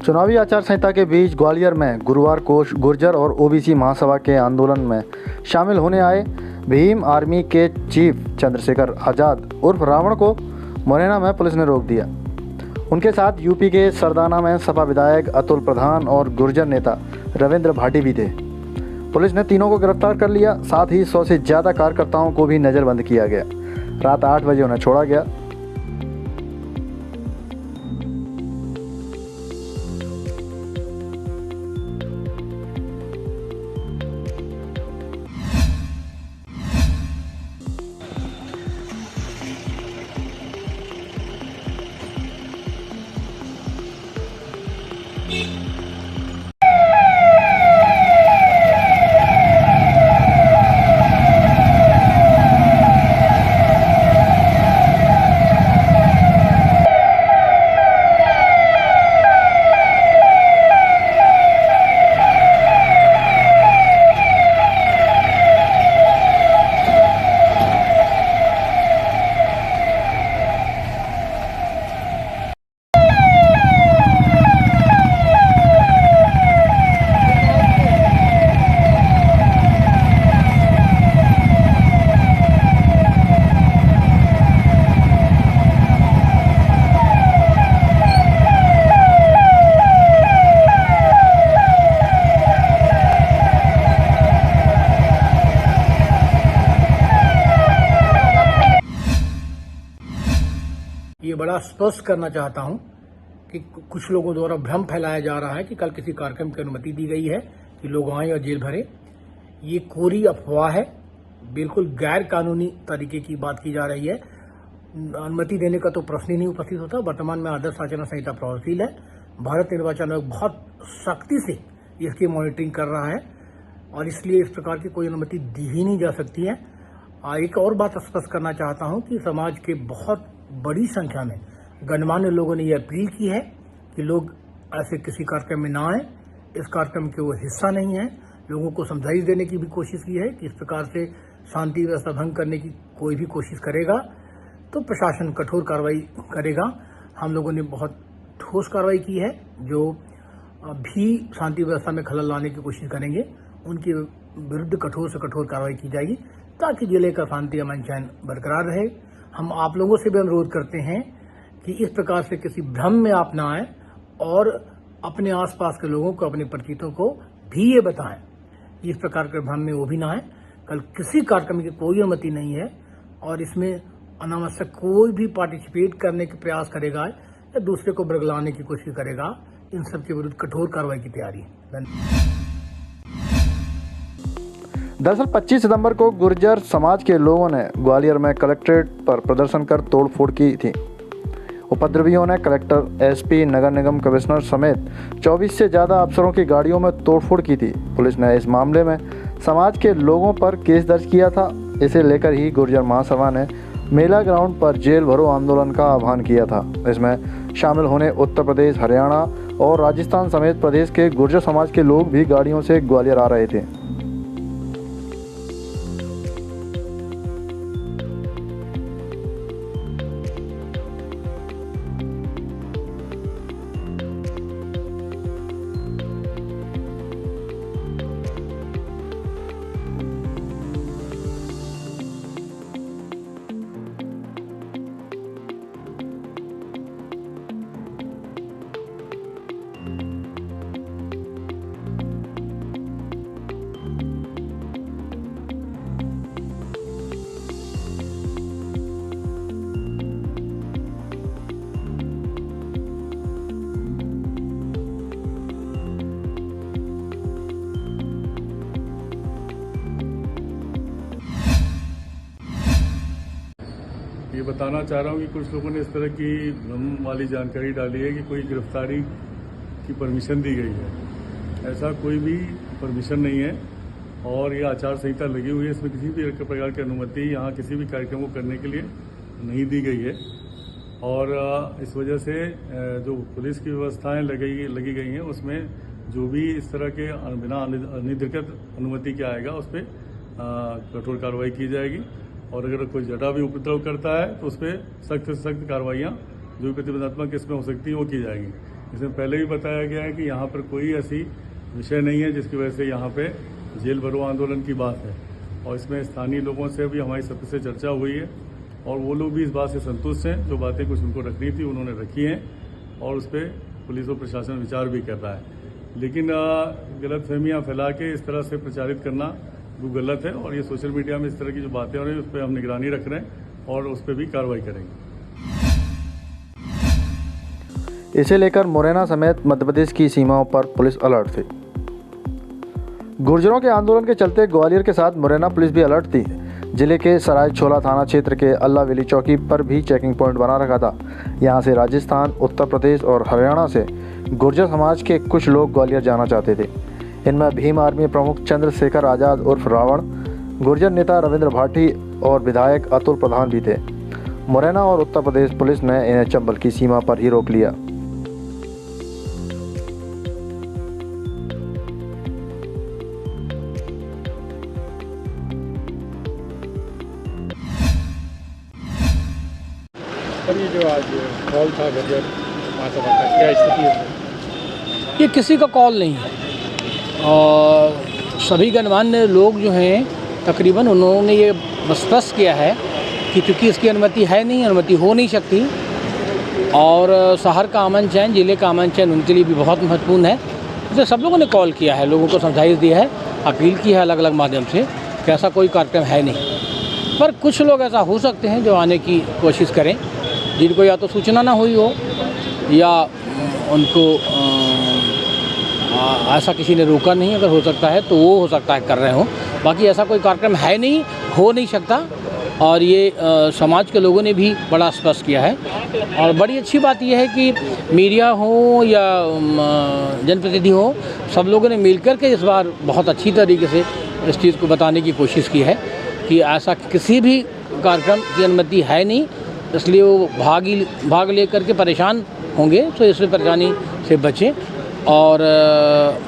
चुनावी आचार संहिता के बीच ग्वालियर में गुरुवार को गुर्जर और ओबीसी महासभा के आंदोलन में शामिल होने आए भीम आर्मी के चीफ चंद्रशेखर आज़ाद उर्फ रावण को मुरैना में पुलिस ने रोक दिया। उनके साथ यूपी के सरदाना में सपा विधायक अतुल प्रधान और गुर्जर नेता रविंद्र भाटी भी थे। पुलिस ने तीनों को गिरफ्तार कर लिया। साथ ही 100 से ज़्यादा कार्यकर्ताओं को भी नज़रबंद किया गया। रात 8 बजे उन्हें छोड़ा गया। ये बड़ा स्पष्ट करना चाहता हूं कि कुछ लोगों द्वारा भ्रम फैलाया जा रहा है कि कल किसी कार्यक्रम की अनुमति दी गई है कि लोग आएं और जेल भरे। ये कोरी अफवाह है, बिल्कुल गैर कानूनी तरीके की बात की जा रही है। अनुमति देने का तो प्रश्न ही नहीं उपस्थित होता। वर्तमान में आदर्श आचरण संहिता प्रभावशील है। भारत निर्वाचन आयोग बहुत सख्ती से इसकी मॉनिटरिंग कर रहा है और इसलिए इस प्रकार की कोई अनुमति दी ही नहीं जा सकती है। एक और बात स्पष्ट करना चाहता हूं कि समाज के बहुत बड़ी संख्या में गणमान्य लोगों ने यह अपील की है कि लोग ऐसे किसी कार्यक्रम में ना आए। इस कार्यक्रम के वो हिस्सा नहीं है। लोगों को समझाइश देने की भी कोशिश की है कि इस प्रकार से शांति व्यवस्था भंग करने की कोई भी कोशिश करेगा तो प्रशासन कठोर कार्रवाई करेगा। हम लोगों ने बहुत ठोस कार्रवाई की है। जो भी शांति व्यवस्था में खलल लाने की कोशिश करेंगे उनके विरुद्ध कठोर से कठोर कार्रवाई की जाएगी ताकि जिले का शांति अमन चैन बरकरार रहे। हम आप लोगों से भी अनुरोध करते हैं कि इस प्रकार से किसी भ्रम में आप ना आए और अपने आसपास के लोगों को, अपने परिचितों को भी ये बताएं कि इस प्रकार के भ्रम में वो भी ना आए। कल किसी कार्यक्रम की कोई अनुमति नहीं है और इसमें अनावश्यक कोई भी पार्टिसिपेट करने के प्रयास करेगा या दूसरे को बरगलाने की कोशिश करेगा, इन सब के विरुद्ध कठोर कार्रवाई की तैयारी है। धन्यवाद। दरअसल 25 सितंबर को गुर्जर समाज के लोगों ने ग्वालियर में कलेक्ट्रेट पर प्रदर्शन कर तोड़फोड़ की थी। उपद्रवियों ने कलेक्टर, एसपी, नगर निगम कमिश्नर समेत 24 से ज़्यादा अफसरों की गाड़ियों में तोड़फोड़ की थी। पुलिस ने इस मामले में समाज के लोगों पर केस दर्ज किया था। इसे लेकर ही गुर्जर महासभा ने मेला ग्राउंड पर जेल भरो आंदोलन का आह्वान किया था। इसमें शामिल होने उत्तर प्रदेश, हरियाणा और राजस्थान समेत प्रदेश के गुर्जर समाज के लोग भी गाड़ियों से ग्वालियर आ रहे थे। ये बताना चाह रहा हूँ कि कुछ लोगों ने इस तरह की भ्रम वाली जानकारी डाली है कि कोई गिरफ्तारी की परमिशन दी गई है। ऐसा कोई भी परमिशन नहीं है और ये आचार संहिता लगी हुई है। इसमें किसी भी प्रकार की अनुमति यहाँ किसी भी कार्यक्रम को करने के लिए नहीं दी गई है और इस वजह से जो पुलिस की व्यवस्थाएं लगी गई हैं उसमें जो भी इस तरह के बिना अनधिकृत अनुमति के आएगा उस पर कठोर कार्रवाई की जाएगी और अगर कोई जटा भी उपद्रव करता है तो उस पर सख्त से सख्त कार्रवाइयाँ जो भी प्रतिबंधात्मक इसमें हो सकती है वो की जाएगी। इसमें पहले भी बताया गया है कि यहाँ पर कोई ऐसी विषय नहीं है जिसकी वजह से यहाँ पे जेल भरो आंदोलन की बात है। और इसमें स्थानीय लोगों से भी हमारी सबसे से चर्चा हुई है और वो लोग भी इस बात से संतुष्ट हैं। जो बातें कुछ उनको रखनी थी उन्होंने रखी हैं और उस पर पुलिस और प्रशासन विचार भी कर रहा है। लेकिन गलतफहमियां फैला के इस तरह से प्रचारित करना वो गलत है और ये सोशल मीडिया में इस तरह की जो बातें हो रही हैं उस पर हम निगरानी रख रहे हैं और उस पर भी कार्रवाई करेंगे। इसे लेकर मुरैना समेत मध्य प्रदेश की सीमाओं पर पुलिस अलर्ट थी। गुर्जरों के आंदोलन के चलते ग्वालियर के साथ मुरैना पुलिस भी अलर्ट थी। जिले के सराय छोला थाना क्षेत्र के अल्लाह वेली चौकी पर भी चेकिंग पॉइंट बना रखा था। यहां से राजस्थान, उत्तर प्रदेश और हरियाणा से गुर्जर समाज के कुछ लोग ग्वालियर जाना चाहते थे। इनमें भीम आर्मी प्रमुख चंद्रशेखर आज़ाद उर्फ रावण, गुर्जर नेता रविंद्र भाटी और विधायक अतुल प्रधान भी थे। मुरैना और उत्तर प्रदेश पुलिस ने इन्हें चंबल की सीमा पर ही रोक लिया। ये जो आज कॉल था गुर्जर महासभा का, क्या स्थिति है? ये किसी का कॉल नहीं है और सभी गणमान्य लोग जो हैं तकरीबन उन्होंने ये स्पष्ट किया है कि चूँकि इसकी अनुमति है नहीं, अनुमति हो नहीं सकती और शहर का अमन चैन, जिले का अमन चैन उनके लिए भी बहुत महत्वपूर्ण है। इसलिए सब लोगों ने कॉल किया है, लोगों को समझाइश दी है, अपील की है अलग अलग माध्यम से कि ऐसा कोई कार्यक्रम है नहीं। पर कुछ लोग ऐसा हो सकते हैं जो आने की कोशिश करें, जिनको या तो सूचना ना हुई हो या उनको ऐसा किसी ने रोका नहीं, अगर हो सकता है तो वो हो सकता है कर रहे हो। बाकी ऐसा कोई कार्यक्रम है नहीं, हो नहीं सकता और ये समाज के लोगों ने भी बड़ा स्पष्ट किया है। और बड़ी अच्छी बात यह है कि मीडिया हो या जनप्रतिनिधि हो, सब लोगों ने मिलकर के इस बार बहुत अच्छी तरीके से इस चीज़ को बताने की कोशिश की है कि ऐसा किसी भी कार्यक्रम की अनुमति है नहीं, इसलिए वो भाग लेकर के परेशान होंगे तो इससे परेशानी से बचें और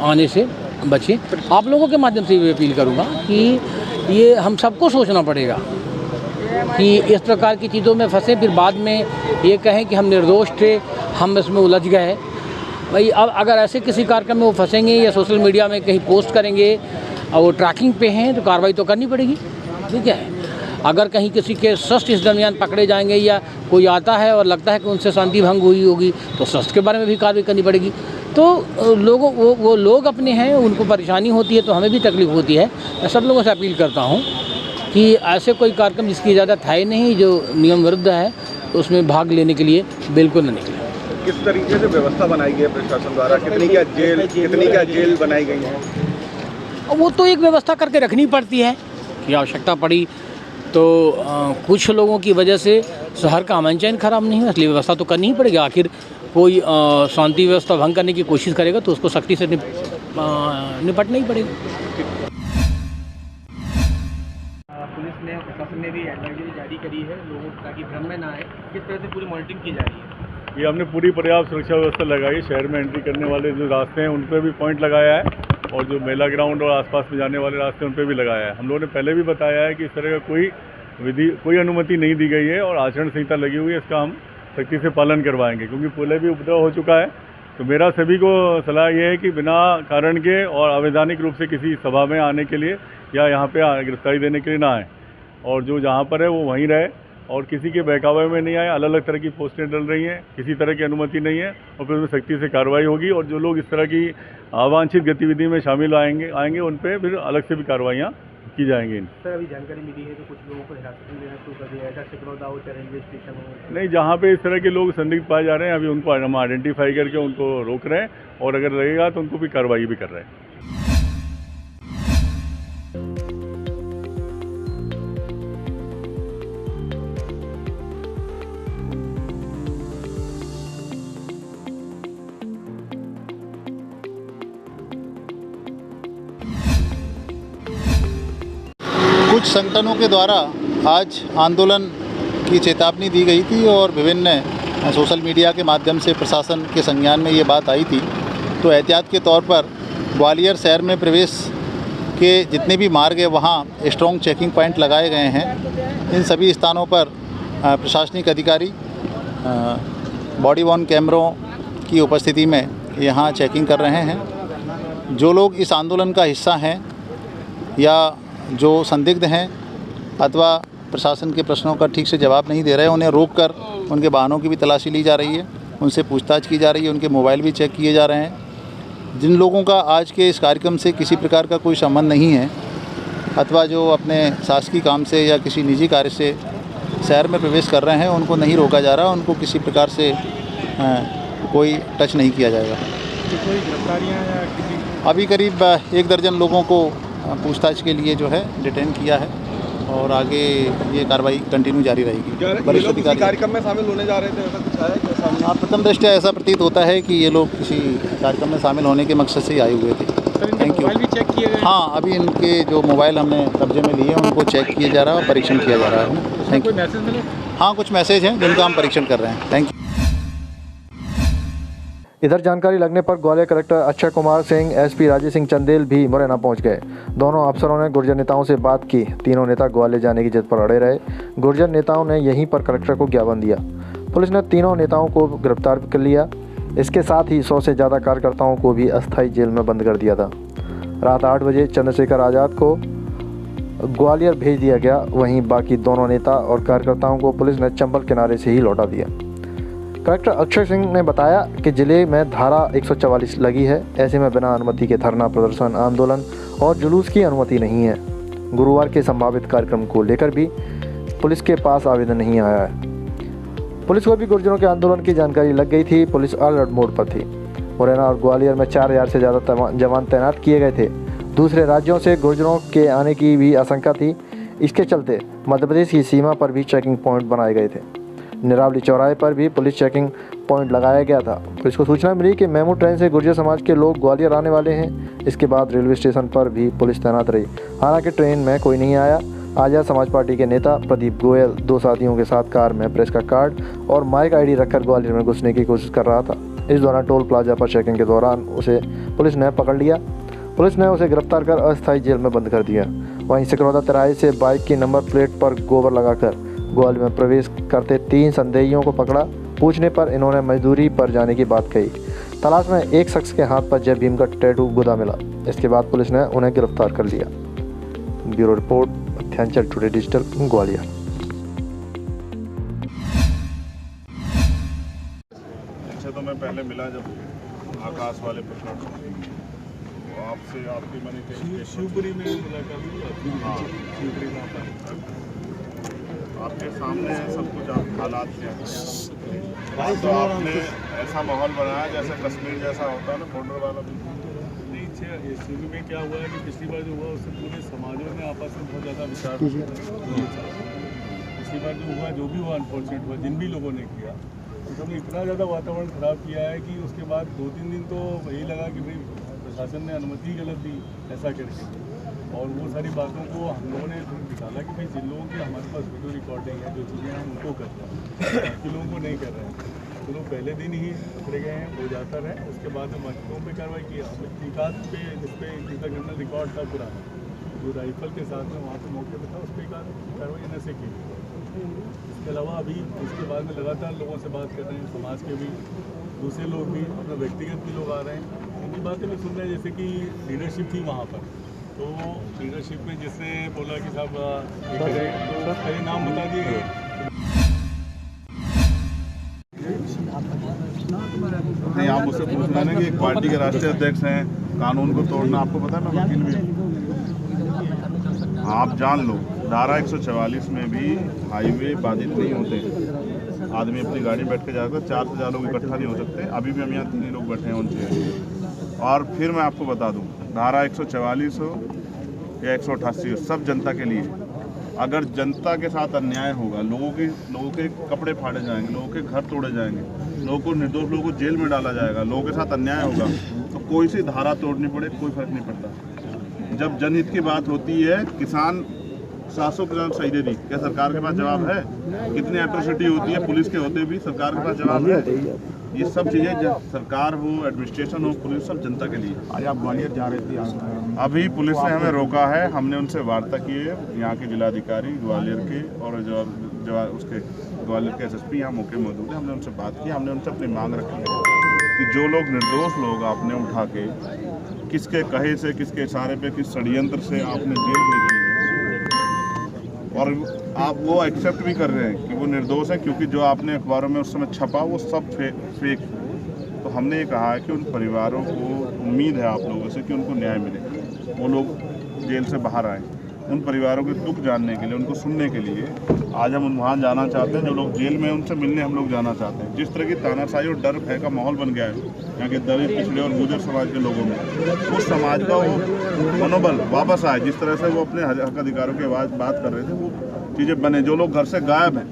आने से बचें। आप लोगों के माध्यम से भी अपील करूँगा कि ये हम सबको सोचना पड़ेगा कि इस प्रकार की चीज़ों में फंसे फिर बाद में ये कहें कि हम निर्दोष थे, हम इसमें उलझ गए। भाई अब अगर ऐसे किसी कार्यक्रम में वो फंसेंगे या सोशल मीडिया में कहीं पोस्ट करेंगे और वो ट्रैकिंग पे हैं तो कार्रवाई तो करनी पड़ेगी, ठीक है। अगर कहीं किसी के शस्त्र इस दरमियान पकड़े जाएंगे या कोई आता है और लगता है कि उनसे शांति भंग हुई होगी तो शस्त्र के बारे में भी कार्रवाई करनी पड़ेगी। तो लोगों वो लोग अपने हैं, उनको परेशानी होती है तो हमें भी तकलीफ होती है। मैं सब लोगों से अपील करता हूँ कि ऐसे कोई कार्यक्रम जिसकी इजाज़त है नहीं, जो नियम विरुद्ध है, उसमें भाग लेने के लिए बिल्कुल न निकले। किस तरीके से व्यवस्था बनाई गई है प्रशासन द्वारा? कितनी क्या जेल बनाई गई है? वो तो एक व्यवस्था करके रखनी पड़ती है कि आवश्यकता पड़ी तो कुछ लोगों की वजह से शहर का अमन चैन खराब नहीं हो, इसलिए व्यवस्था तो करनी ही पड़ेगी। आखिर कोई शांति व्यवस्था भंग करने की कोशिश करेगा तो उसको सख्ती से निपटना ही पड़ेगा। पुलिस ने और प्रशासन ने भी एडवाइजरी जारी करी है लोगों ताकि भ्रम में ना आए। किस तरह से पूरी मॉनिटरिंग की जा रही है? ये हमने पूरी पर्याप्त सुरक्षा व्यवस्था लगाई। शहर में एंट्री करने वाले जो रास्ते हैं उन पर भी पॉइंट लगाया है और जो मेला ग्राउंड और आसपास में जाने वाले रास्ते उन पर भी लगाया है। हम लोगों ने पहले भी बताया है कि इस तरह का कोई अनुमति नहीं दी गई है और आचरण संहिता लगी हुई है, इसका हम सख्ती से पालन करवाएंगे क्योंकि पहले भी उपद्रव हो चुका है। तो मेरा सभी को सलाह ये है कि बिना कारण के और अवैधानिक रूप से किसी सभा में आने के लिए या यहाँ पे गिरफ्तारी देने के लिए ना आए और जो जहाँ पर है वो वहीं रहे और किसी के बहकावे में नहीं आए। अलग अलग तरह की पोस्टें डल रही हैं, किसी तरह की अनुमति नहीं है और फिर उसमें सख्ती से कार्रवाई होगी और जो लोग इस तरह की अवांछित गतिविधि में शामिल आएंगे उन पर फिर अलग से भी कार्रवाइयाँ की जाएंगी। सर अभी जानकारी मिली है कि कुछ लोगों को हिरासत में लेना शुरू कर दिया है, चिकनौदा हो चाहे रेलवे स्टेशन हो। नहीं, जहाँ पे इस तरह के लोग संदिग्ध पाए जा रहे हैं अभी उनको हम आइडेंटिफाई करके उनको रोक रहे हैं और अगर लगेगा तो उनको भी कार्रवाई भी कर रहे हैं। कुछ संगठनों के द्वारा आज आंदोलन की चेतावनी दी गई थी और विभिन्न सोशल मीडिया के माध्यम से प्रशासन के संज्ञान में ये बात आई थी। तो एहतियात के तौर पर ग्वालियर शहर में प्रवेश के जितने भी मार्ग हैं वहाँ स्ट्रॉन्ग चेकिंग पॉइंट लगाए गए हैं। इन सभी स्थानों पर प्रशासनिक अधिकारी बॉडी वॉर्न कैमरों की उपस्थिति में यहाँ चेकिंग कर रहे हैं। जो लोग इस आंदोलन का हिस्सा हैं या जो संदिग्ध हैं अथवा प्रशासन के प्रश्नों का ठीक से जवाब नहीं दे रहे, उन्हें रोककर उनके वाहनों की भी तलाशी ली जा रही है, उनसे पूछताछ की जा रही है, उनके मोबाइल भी चेक किए जा रहे हैं। जिन लोगों का आज के इस कार्यक्रम से किसी प्रकार का कोई संबंध नहीं है अथवा जो अपने शासकीय काम से या किसी निजी कार्य से शहर में प्रवेश कर रहे हैं, उनको नहीं रोका जा रहा, उनको किसी प्रकार से कोई टच नहीं किया जाएगा। कोई गिरफ्तारियाँ या किसी अभी करीब 1 दर्जन लोगों को पूछताछ के लिए जो है डिटेन किया है और आगे ये कार्रवाई कंटिन्यू जारी रहेगी। वरिष्ठ अधिकारी कार्यक्रम में शामिल होने जा रहे थे, ऐसा कुछ है क्या सामने? हाँ, प्रथम दृष्टया ऐसा प्रतीत होता है कि ये लोग किसी कार्यक्रम में शामिल होने के मकसद से ही आए हुए थे। Thank you. मोबाइल भी चेक किए गए? हाँ, अभी इनके जो मोबाइल हमने कब्जे में लिए उनको चेक किया जा रहा है और परीक्षण किया जा रहा है। Thank you. कोई मैसेज मिले? हाँ, कुछ मैसेज हैं जिनका हम परीक्षण कर रहे हैं। Thank you. इधर जानकारी लगने पर ग्वालियर कलेक्टर अक्षय कुमार सिंह, एसपी राजेश सिंह चंदेल भी मुरैना पहुंच गए। दोनों अफसरों ने गुर्जर नेताओं से बात की। तीनों नेता ग्वालियर जाने की जिद पर अड़े रहे। गुर्जर नेताओं ने यहीं पर कलेक्टर को ज्ञापन दिया। पुलिस ने तीनों नेताओं को गिरफ्तार कर लिया। इसके साथ ही 100 से ज़्यादा कार्यकर्ताओं को भी अस्थायी जेल में बंद कर दिया था। रात 8 बजे चंद्रशेखर आज़ाद को ग्वालियर भेज दिया गया। वहीं बाकी दोनों नेता और कार्यकर्ताओं को पुलिस ने चंबल किनारे से ही लौटा दिया। कलेक्टर अक्षय सिंह ने बताया कि जिले में धारा 144 लगी है। ऐसे में बिना अनुमति के धरना प्रदर्शन, आंदोलन और जुलूस की अनुमति नहीं है। गुरुवार के संभावित कार्यक्रम को लेकर भी पुलिस के पास आवेदन नहीं आया है। पुलिस को भी गुर्जरों के आंदोलन की जानकारी लग गई थी। पुलिस अलर्ट मोड पर थी। मुरैना और ग्वालियर में 4000 से ज़्यादा जवान तैनात किए गए थे। दूसरे राज्यों से गुर्जरों के आने की भी आशंका थी। इसके चलते मध्य प्रदेश की सीमा पर भी चेकिंग पॉइंट बनाए गए थे। निरावली चौराहे पर भी पुलिस चेकिंग पॉइंट लगाया गया था। पुलिस को सूचना मिली कि मेमू ट्रेन से गुर्जर समाज के लोग ग्वालियर आने वाले हैं। इसके बाद रेलवे स्टेशन पर भी पुलिस तैनात रही। हालांकि ट्रेन में कोई नहीं आया। आजाद समाज पार्टी के नेता प्रदीप गोयल 2 साथियों के साथ कार में प्रेस का कार्ड और माइक आईडी रखकर ग्वालियर में घुसने की कोशिश कर रहा था। इस दौरान टोल प्लाजा पर चेकिंग के दौरान उसे पुलिस ने पकड़ लिया। पुलिस ने उसे गिरफ्तार कर अस्थायी जेल में बंद कर दिया। वहीं सिकरौदा तिराहे से बाइक की नंबर प्लेट पर गोबर लगाकर ग्वालियर में प्रवेश करते 3 संदेहियों को पकड़ा। पूछने पर इन्होंने मजदूरी पर जाने की बात कही। तलाश में एक शख्स के हाथ पर जय भीम का टैटू गुदा मिला। इसके बाद पुलिस ने उन्हें गिरफ्तार कर लिया। Bureau report, Madhyanchal today digital, Gwalior. अच्छा, तो मैं पहले मिला जब आकाश वाले प्रश्न तो आपसे आपकी मैंने शिवपुरी में मुलाकात हुई। हाँ, शिवपुरी में आपके सामने सब कुछ आप हालात क्या हैं, तो आपने ऐसा माहौल बनाया जैसे कश्मीर जैसा होता है ना, बॉर्डर वाला। नहीं, शिवपुरी में क्या हुआ है कि पिछली बार जो हुआ उससे पूरे समाजों में आपस में बहुत ज़्यादा विचार। पिछली बार जो हुआ, जो भी हुआ अनफॉर्चुनेट हुआ, जिन भी लोगों ने किया, तो सबने इतना ज़्यादा वातावरण ख़राब किया है कि उसके बाद 2-3 दिन तो यही लगा कि भाई प्रशासन ने अनुमति गलत दी ऐसा करके। और वो सारी बातों को हम लोगों ने निकाला कि भाई जिन लोगों की हमारे पास वीडियो रिकॉर्डिंग है, जो चीज़ें हम उनको कर रहे हैं, बाकी लोगों को नहीं कर रहे हैं। तो लोग पहले दिन ही पकड़े गए हैं, हो जाता रहे। उसके बाद में बाकी पे कार्रवाई की। एक आध पे जिस पे इंटरनल रिकॉर्ड था पुराना, जो राइफल के साथ में वहाँ पे मौके पर था, उस पर एक आध कार्रवाई इन्हें से की। इसके अलावा अभी उसके बाद में लगातार लोगों से बात कर रहे हैं, समाज के भी, दूसरे लोग भी, अपना व्यक्तिगत भी लोग आ रहे हैं। उनकी बातें भी सुन रहे हैं। जैसे कि लीडरशिप थी वहाँ पर, तो लीडरशिप में जिसने बोला कि साहब ये करें, तो पहले नाम बता दिए गए। नहीं, आप उससे पूछना ना कि एक पार्टी के राष्ट्रीय अध्यक्ष हैं, कानून को तोड़ना आपको पता है। मैं वकील भी, आप जान लो, धारा 144 में भी हाईवे बाधित नहीं होते। आदमी अपनी गाड़ी बैठ के जाकर 4 से ज़्यादा लोग इकट्ठा नहीं हो सकते। अभी भी हम यहाँ 3 लोग बैठे हैं उनसे। और फिर मैं आपको बता दूं, धारा 144 हो या 188 हो, सब जनता के लिए। अगर जनता के साथ अन्याय होगा, लोगों के कपड़े फाड़े जाएंगे, लोगों के घर तोड़े जाएंगे, लोगों को, निर्दोष लोगों को जेल में डाला जाएगा, लोगों के साथ अन्याय होगा, तो कोई सी धारा तोड़नी पड़े कोई फर्क नहीं पड़ता। जब जनहित की बात होती है, किसान 700% सही दे दी, क्या सरकार के पास जवाब है? कितनी एट्रोसिटी होती है पुलिस के होते भी, सरकार के पास जवाब है? ये सब चीज़ें सरकार हो, एडमिनिस्ट्रेशन हो, पुलिस, सब जनता के लिए। आज आप ग्वालियर जा रहे थे, अभी पुलिस ने हमें रोका है। हमने उनसे वार्ता की है, यहाँ के जिलाधिकारी ग्वालियर के और जो उसके ग्वालियर के SSP यहाँ मौके मौजूद है। हमने उनसे बात की, हमने उनसे अपनी मांग रखी है कि कि जो लोग निर्दोष लोग आपने उठा के किसके कहे से, किसके इशारे पे, किस षड्यंत्र से आपने जेल भेजे हैं और आप वो एक्सेप्ट भी कर रहे हैं कि वो निर्दोष है, क्योंकि जो आपने अखबारों में उस समय छपा वो सब फेक। तो हमने ये कहा है कि उन परिवारों को उम्मीद है आप लोगों से कि उनको न्याय मिले, वो लोग जेल से बाहर आए। उन परिवारों के दुख जानने के लिए, उनको सुनने के लिए आज हम वहाँ जाना चाहते हैं। जो लोग जेल में हैं उनसे मिलने हम लोग जाना चाहते हैं। जिस तरह की तानाशाही और डर भय का माहौल बन गया है यहाँ के दलित, पिछड़े और गुर्जर समाज के लोगों में, उस समाज का वो मनोबल वापस आए। जिस तरह से वो अपने हक अधिकारों की बात कर रहे थे, वो चीज़ें बने। जो लोग घर से गायब हैं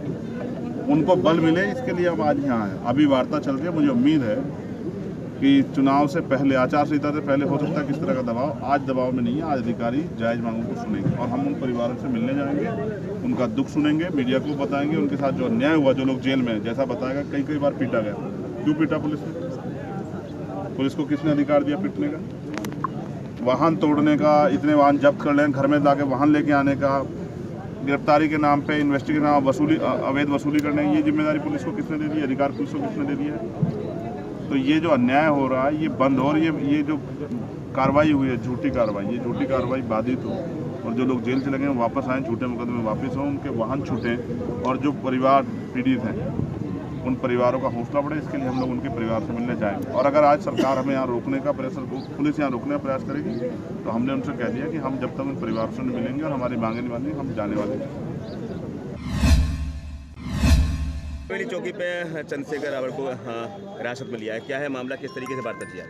उनको बल मिले, इसके लिए हम आज यहाँ आए। अभी वार्ता चल रही है। मुझे उम्मीद है कि चुनाव से पहले, आचार संहिता से पहले हो सकता है किस तरह का दबाव, आज दबाव में नहीं है। आज अधिकारी जायज़ मांगों को सुनेंगे और हम उन परिवारों से मिलने जाएंगे, उनका दुख सुनेंगे, मीडिया को बताएंगे, उनके साथ जो अन्याय हुआ, जो लोग जेल में हैं, जैसा बताएगा कई बार पीटा गया। क्यों पीटा पुलिस ने? पुलिस को किसने अधिकार दिया पीटने का? वाहन तोड़ने का, इतने वाहन जब्त कर लें, घर में लाके वाहन लेके आने का, गिरफ्तारी के नाम पे, इन्वेस्टिगेशन के नाम वसूली, अवैध वसूली करने, ये जिम्मेदारी पुलिस को किसने दे दी? अधिकार पुलिस को किसने दे दिया है? तो ये जो अन्याय हो रहा है ये बंद हो, और ये जो कार्रवाई हुई है, झूठी कार्रवाई, ये झूठी कार्रवाई बाधित हो और जो लोग जेल से लगे हैं वापस आएँ, झूठे मुकदमे वापस हों, उनके वाहन छूटें और जो परिवार पीड़ित हैं उन परिवारों का हौसला बढ़े। इसके लिए हम लोग उनके परिवार से मिलने जाएंगे। और अगर आज सरकार हमें यहाँ रोकने का प्रयास, पुलिस यहाँ रोकने का प्रयास करेगी, तो हमने उनसे कह दिया कि हम जब तक उन परिवारों से मिलेंगे और हमारी मांगे नहीं मानेंगे, हम जाने वाले हैं। चौकी पे चंद्रशेखर रावण को हिरासत में लिया है, क्या है मामला, किस तरीके से बात जा रही है?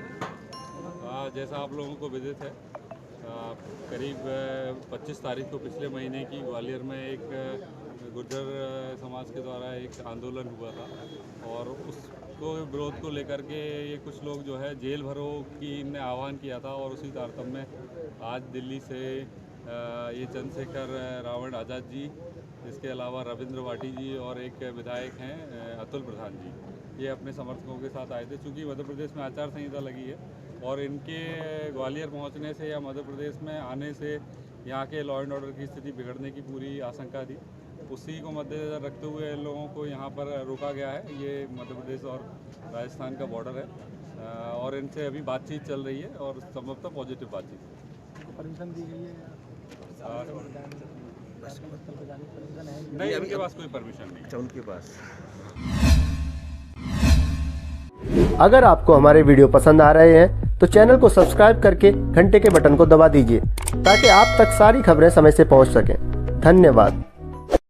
जैसा आप लोगों को विदित है, करीब 25 तारीख को पिछले महीने की ग्वालियर में एक गुर्जर समाज के द्वारा एक आंदोलन हुआ था और उसको विरोध को लेकर के ये कुछ लोग जो है जेल भरो की इनने आह्वान किया था। और उसी तारतम्य में आज दिल्ली से ये चंद्रशेखर रावण आज़ाद जी, इसके अलावा रविंद्र वाटी जी और एक विधायक हैं अतुल प्रधान जी, ये अपने समर्थकों के साथ आए थे। चूँकि मध्य प्रदेश में आचार संहिता लगी है और इनके ग्वालियर पहुंचने से या मध्य प्रदेश में आने से यहाँ के लॉ एंड ऑर्डर की स्थिति बिगड़ने की पूरी आशंका थी। उसी को मद्देनजर रखते हुए इन लोगों को यहाँ पर रोका गया है। ये मध्य प्रदेश और राजस्थान का बॉर्डर है और इनसे अभी बातचीत चल रही है और संभवतः पॉजिटिव बातचीत। परमिशन दी गई है? नहीं, उनके पास कोई परमिशन नहीं। अच्छा, उनके पास। अगर आपको हमारे वीडियो पसंद आ रहे हैं तो चैनल को सब्सक्राइब करके घंटे के बटन को दबा दीजिए ताकि आप तक सारी खबरें समय से पहुंच सकें। धन्यवाद।